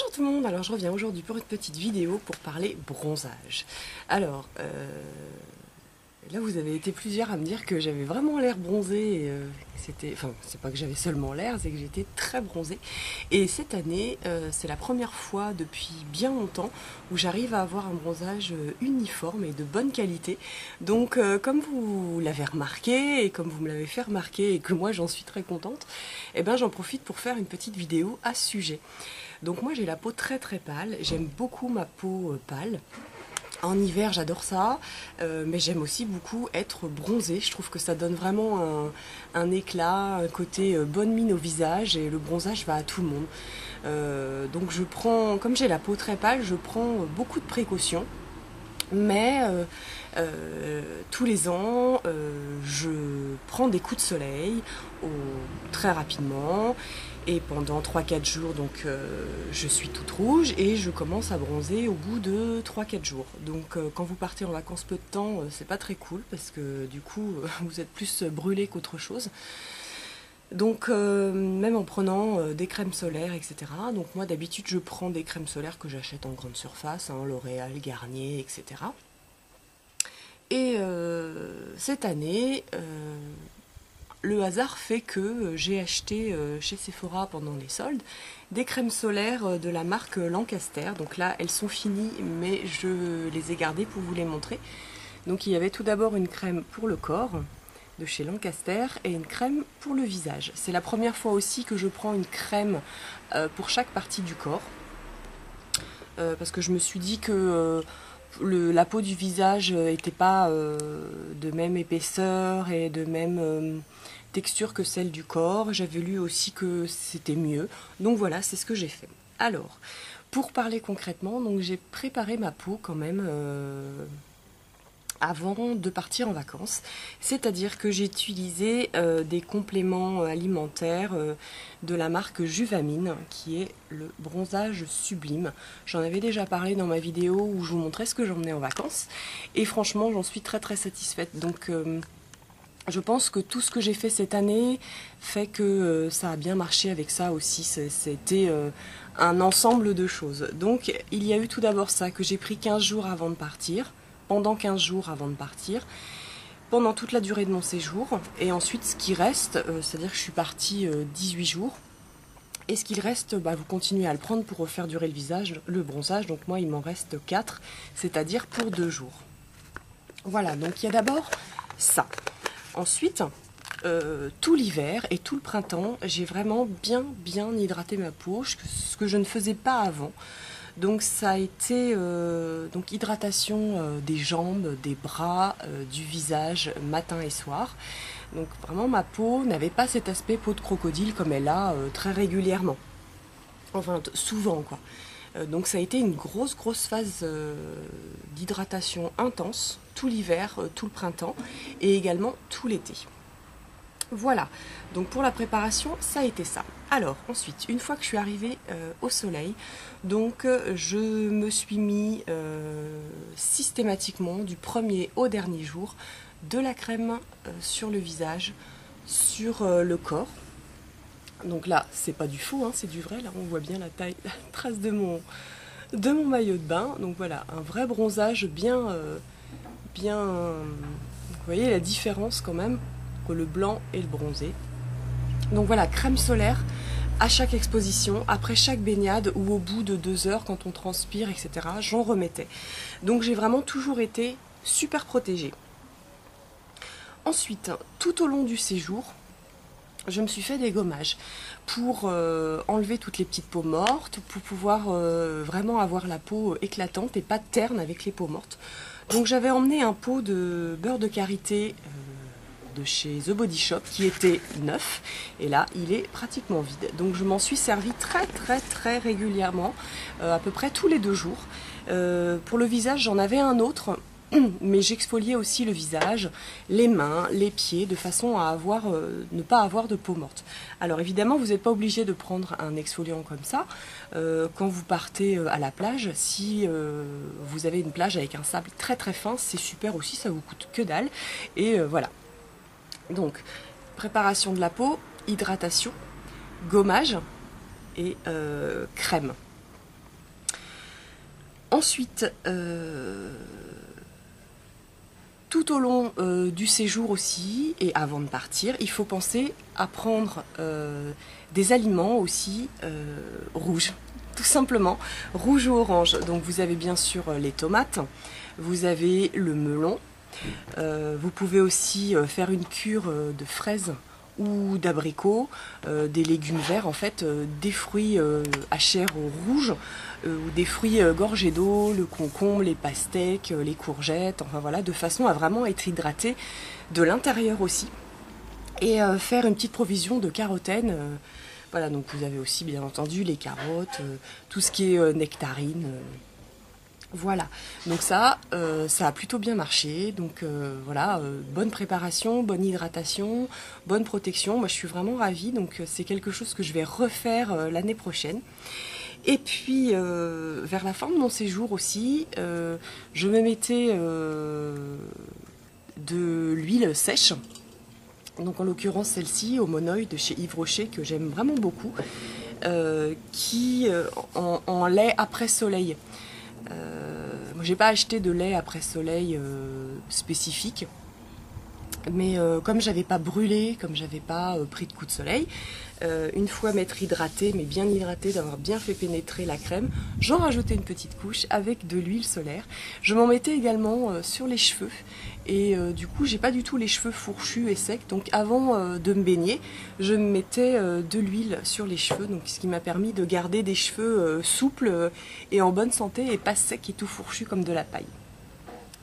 Bonjour tout le monde, alors je reviens aujourd'hui pour une petite vidéo pour parler bronzage. Alors, là vous avez été plusieurs à me dire que j'avais vraiment l'air bronzée, enfin c'est pas que j'avais seulement l'air, c'est que j'étais très bronzée. Et cette année, c'est la première fois depuis bien longtemps où j'arrive à avoir un bronzage uniforme et de bonne qualité. Donc comme vous l'avez remarqué et comme vous me l'avez fait remarquer et que moi j'en suis très contente, eh ben j'en profite pour faire une petite vidéo à ce sujet. Donc moi j'ai la peau très très pâle, j'aime beaucoup ma peau pâle. En hiver j'adore ça, mais j'aime aussi beaucoup être bronzée. Je trouve que ça donne vraiment un éclat, un côté bonne mine au visage et le bronzage va à tout le monde. Donc je prends, comme j'ai la peau très pâle, je prends beaucoup de précautions. Mais tous les ans, je prends des coups de soleil très rapidement et pendant 3-4 jours, donc je suis toute rouge et je commence à bronzer au bout de 3-4 jours. Donc quand vous partez en vacances peu de temps, c'est pas très cool parce que du coup vous êtes plus brûlé qu'autre chose. Donc même en prenant des crèmes solaires, etc. Donc moi d'habitude je prends des crèmes solaires que j'achète en grande surface, hein, L'Oréal, Garnier, etc. Et cette année, le hasard fait que j'ai acheté chez Sephora pendant les soldes des crèmes solaires de la marque Lancaster. Donc là elles sont finies mais je les ai gardées pour vous les montrer. Donc il y avait tout d'abord une crème pour le corps de chez Lancaster et une crème pour le visage. C'est la première fois aussi que je prends une crème pour chaque partie du corps. Parce que je me suis dit que la peau du visage n'était pas de même épaisseur et de même texture que celle du corps. J'avais lu aussi que c'était mieux. Donc voilà, c'est ce que j'ai fait. Alors, pour parler concrètement, donc j'ai préparé ma peau quand même avant de partir en vacances, c'est-à-dire que j'ai utilisé des compléments alimentaires de la marque Juvamine, qui est le bronzage sublime. J'en avais déjà parlé dans ma vidéo où je vous montrais ce que j'emmenais en vacances, et franchement j'en suis très très satisfaite. Donc je pense que tout ce que j'ai fait cette année fait que ça a bien marché avec ça aussi. C'était un ensemble de choses. Donc il y a eu tout d'abord ça, que j'ai pris 15 jours avant de partir, pendant 15 jours avant de partir, pendant toute la durée de mon séjour, et ensuite ce qui reste, c'est-à-dire que je suis partie 18 jours, et ce qu'il reste, vous continuez à le prendre pour refaire durer le visage, le bronzage, donc moi il m'en reste 4, c'est-à-dire pour 2 jours. Voilà, donc il y a d'abord ça. Ensuite, tout l'hiver et tout le printemps, j'ai vraiment bien hydraté ma peau, ce que je ne faisais pas avant. Donc ça a été donc hydratation des jambes, des bras, du visage matin et soir. Donc vraiment ma peau n'avait pas cet aspect peau de crocodile comme elle a très régulièrement. Enfin souvent quoi. Donc ça a été une grosse phase d'hydratation intense tout l'hiver, tout le printemps et également tout l'été. Voilà, donc pour la préparation, ça a été ça. Alors ensuite, une fois que je suis arrivée au soleil, donc je me suis mis systématiquement du premier au dernier jour de la crème sur le visage, sur le corps. Donc là, c'est pas du faux, hein, c'est du vrai. Là, on voit bien la taille, la trace de mon maillot de bain. Donc voilà, un vrai bronzage bien, vous voyez la différence quand même entre le blanc et le bronzé. Donc voilà, crème solaire à chaque exposition, après chaque baignade ou au bout de 2 heures quand on transpire, etc. J'en remettais. Donc j'ai vraiment toujours été super protégée. Ensuite, tout au long du séjour, je me suis fait des gommages pour enlever toutes les petites peaux mortes, pour pouvoir vraiment avoir la peau éclatante et pas terne avec les peaux mortes. Donc j'avais emmené un pot de beurre de karité de chez The Body Shop qui était neuf et là il est pratiquement vide. Donc je m'en suis servi très régulièrement, à peu près tous les 2 jours. Pour le visage j'en avais un autre, mais j'exfoliais aussi le visage, les mains, les pieds, de façon à ne pas avoir de peau morte. Alors évidemment, vous n'êtes pas obligé de prendre un exfoliant comme ça quand vous partez à la plage. Si vous avez une plage avec un sable très fin, c'est super aussi, ça vous coûte que dalle. Et voilà. Donc, préparation de la peau, hydratation, gommage et crème. Ensuite, tout au long du séjour aussi, et avant de partir, il faut penser à prendre des aliments aussi rouges, tout simplement, rouge ou orange. Donc vous avez bien sûr les tomates, vous avez le melon, vous pouvez aussi faire une cure de fraises ou d'abricots, des légumes verts, en fait, des fruits à chair rouge, ou des fruits gorgés d'eau, le concombre, les pastèques, les courgettes, enfin voilà, de façon à vraiment être hydraté de l'intérieur aussi. Et faire une petite provision de carotène. Voilà, donc vous avez aussi bien entendu les carottes, tout ce qui est nectarine. Voilà, donc ça a plutôt bien marché, donc voilà, bonne préparation, bonne hydratation, bonne protection, moi je suis vraiment ravie, donc c'est quelque chose que je vais refaire l'année prochaine. Et puis vers la fin de mon séjour aussi, je me mettais de l'huile sèche, donc en l'occurrence celle-ci, au monoï de chez Yves Rocher, que j'aime vraiment beaucoup, qui en lait après soleil. Moi j'ai pas acheté de lait après soleil spécifique, mais comme j'avais pas brûlé, comme j'avais pas pris de coup de soleil, une fois m'être hydratée, mais bien hydratée, d'avoir bien fait pénétrer la crème, j'en rajoutais une petite couche avec de l'huile solaire. Je m'en mettais également sur les cheveux, et du coup j'ai pas du tout les cheveux fourchus et secs, donc avant de me baigner, je me mettais de l'huile sur les cheveux, donc ce qui m'a permis de garder des cheveux souples et en bonne santé, et pas secs et tout fourchus comme de la paille.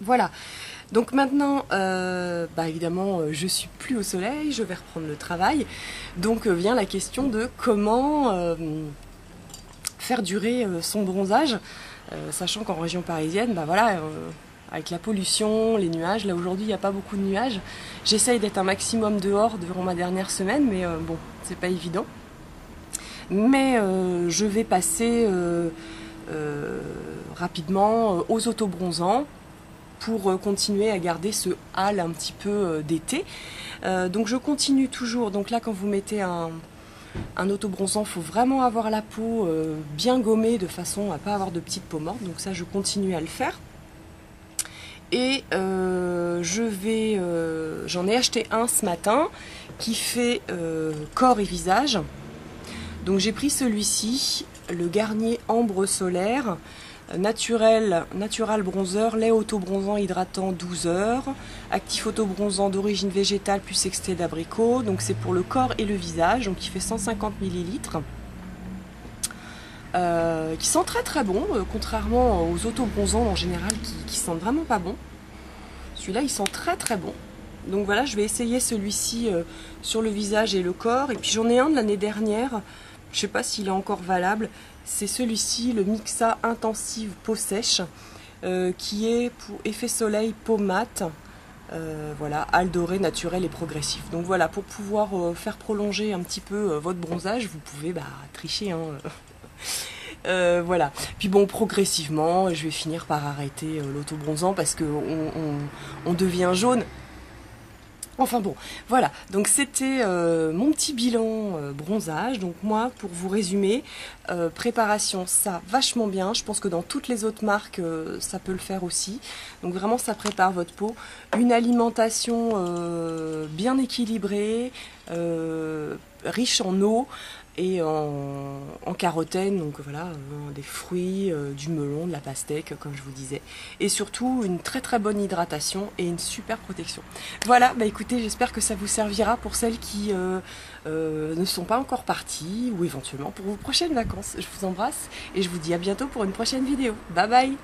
Voilà. Donc maintenant, évidemment, je suis plus au soleil, je vais reprendre le travail. Donc vient la question de comment faire durer son bronzage, sachant qu'en région parisienne, avec la pollution, les nuages, là aujourd'hui il n'y a pas beaucoup de nuages. J'essaye d'être un maximum dehors durant ma dernière semaine, mais bon, c'est pas évident. Mais je vais passer rapidement aux autobronzants, pour continuer à garder ce hâle un petit peu d'été. Donc je continue toujours, donc là quand vous mettez un autobronzant, il faut vraiment avoir la peau bien gommée de façon à ne pas avoir de petites peaux mortes, donc ça je continue à le faire. Et j'en ai acheté un ce matin qui fait corps et visage. Donc j'ai pris celui-ci, le Garnier Ambre Solaire, Natural Bronzer, lait auto-bronzant hydratant 12 heures, actif auto-bronzant d'origine végétale plus extrait d'abricot, donc c'est pour le corps et le visage, donc il fait 150 ml, qui sent très très bon, contrairement aux auto-bronzants en général qui sentent vraiment pas bon. Celui-là il sent très très bon. Donc voilà, je vais essayer celui-ci sur le visage et le corps, et puis j'en ai un de l'année dernière, je sais pas s'il est encore valable. C'est celui-ci, le Mixa Intensive Peau Sèche, qui est pour effet soleil peau mate, voilà, hâle doré naturel et progressif. Donc voilà, pour pouvoir faire prolonger un petit peu votre bronzage, vous pouvez tricher, hein. Voilà. Puis bon, progressivement, je vais finir par arrêter l'autobronzant parce qu'on devient jaune. Enfin bon, voilà, donc c'était mon petit bilan bronzage. Donc moi, pour vous résumer, préparation, ça vachement bien. Je pense que dans toutes les autres marques, ça peut le faire aussi. Donc vraiment, ça prépare votre peau. Une alimentation bien équilibrée, riche en eau et en carotène, donc voilà, des fruits, du melon, de la pastèque, comme je vous disais. Et surtout, une très très bonne hydratation et une super protection. Voilà, écoutez, j'espère que ça vous servira pour celles qui ne sont pas encore parties, ou éventuellement pour vos prochaines vacances. Je vous embrasse et je vous dis à bientôt pour une prochaine vidéo. Bye bye!